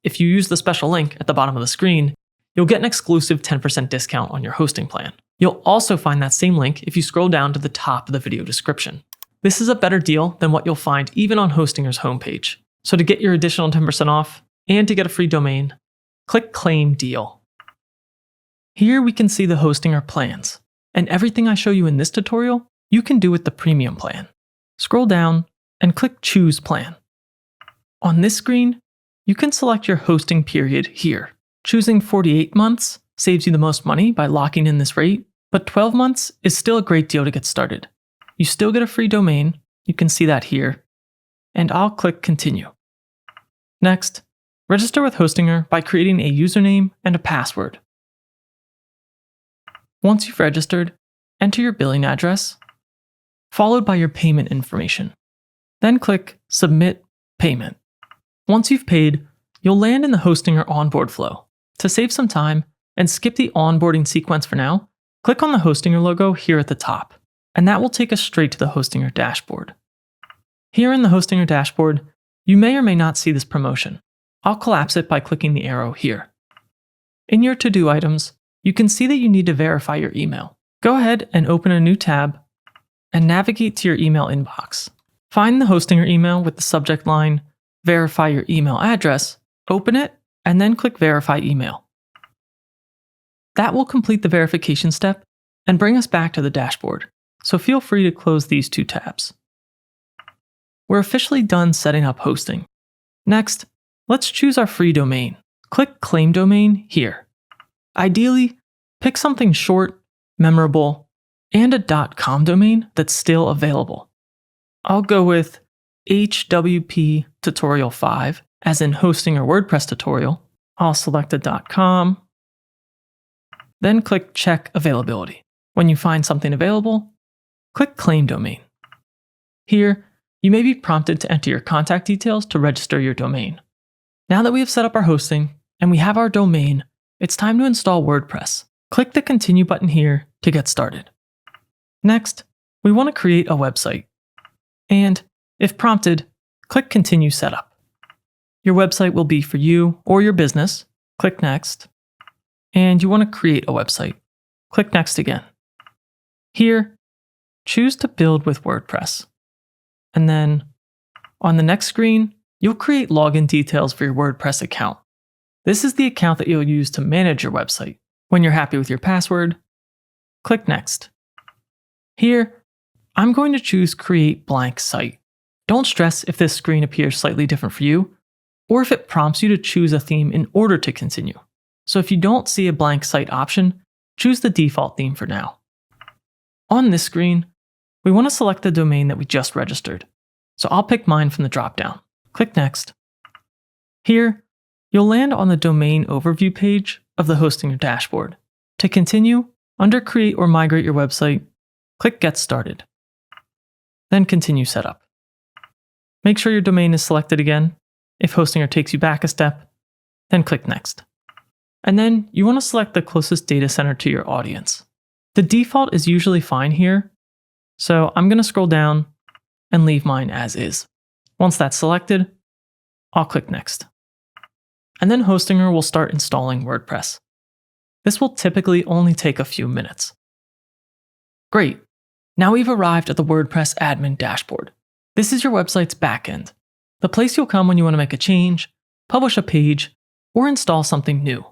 if you use the special link at the bottom of the screen, you'll get an exclusive 10% discount on your hosting plan. You'll also find that same link if you scroll down to the top of the video description. This is a better deal than what you'll find even on Hostinger's homepage. So to get your additional 10% off and to get a free domain, click Claim Deal. Here we can see the Hostinger plans, and everything I show you in this tutorial, you can do with the premium plan. Scroll down and click Choose Plan. On this screen, you can select your hosting period here. Choosing 48 months saves you the most money by locking in this rate, but 12 months is still a great deal to get started. You still get a free domain, you can see that here, and I'll click Continue. Next, register with Hostinger by creating a username and a password. Once you've registered, enter your billing address, followed by your payment information. Then click Submit Payment. Once you've paid, you'll land in the Hostinger onboard flow. To save some time and skip the onboarding sequence for now, click on the Hostinger logo here at the top, and that will take us straight to the Hostinger dashboard. Here in the Hostinger dashboard, you may or may not see this promotion. I'll collapse it by clicking the arrow here. In your to-do items, you can see that you need to verify your email. Go ahead and open a new tab and navigate to your email inbox. Find the Hostinger email with the subject line, Verify your email address, open it, and then click Verify Email. That will complete the verification step and bring us back to the dashboard, so feel free to close these two tabs. We're officially done setting up hosting. Next, let's choose our free domain. Click Claim Domain here. Ideally, pick something short, memorable, and a .com domain that's still available. I'll go with HWP Tutorial 5, as in Hosting or WordPress tutorial. I'll select a .com, then click Check Availability. When you find something available, click Claim Domain. Here, you may be prompted to enter your contact details to register your domain. Now that we have set up our hosting and we have our domain, it's time to install WordPress. Click the Continue button here to get started. Next, we want to create a website. And, if prompted, click Continue Setup. Your website will be for you or your business. Click Next. And you want to create a website. Click Next again. Here, choose to build with WordPress. And then, on the next screen, you'll create login details for your WordPress account. This is the account that you'll use to manage your website. When you're happy with your password, click Next. Here, I'm going to choose Create Blank Site. Don't stress if this screen appears slightly different for you, or if it prompts you to choose a theme in order to continue. So if you don't see a blank site option, choose the default theme for now. On this screen, we want to select the domain that we just registered. So I'll pick mine from the dropdown. Click Next. Here, you'll land on the domain overview page of the Hostinger dashboard. To continue, under Create or Migrate your website, click Get Started. Then Continue Setup. Make sure your domain is selected again. If Hostinger takes you back a step, then click Next. And then you want to select the closest data center to your audience. The default is usually fine here, so I'm going to scroll down and leave mine as is. Once that's selected, I'll click Next. And then Hostinger will start installing WordPress. This will typically only take a few minutes. Great. Now we've arrived at the WordPress admin dashboard. This is your website's backend, the place you'll come when you want to make a change, publish a page, or install something new.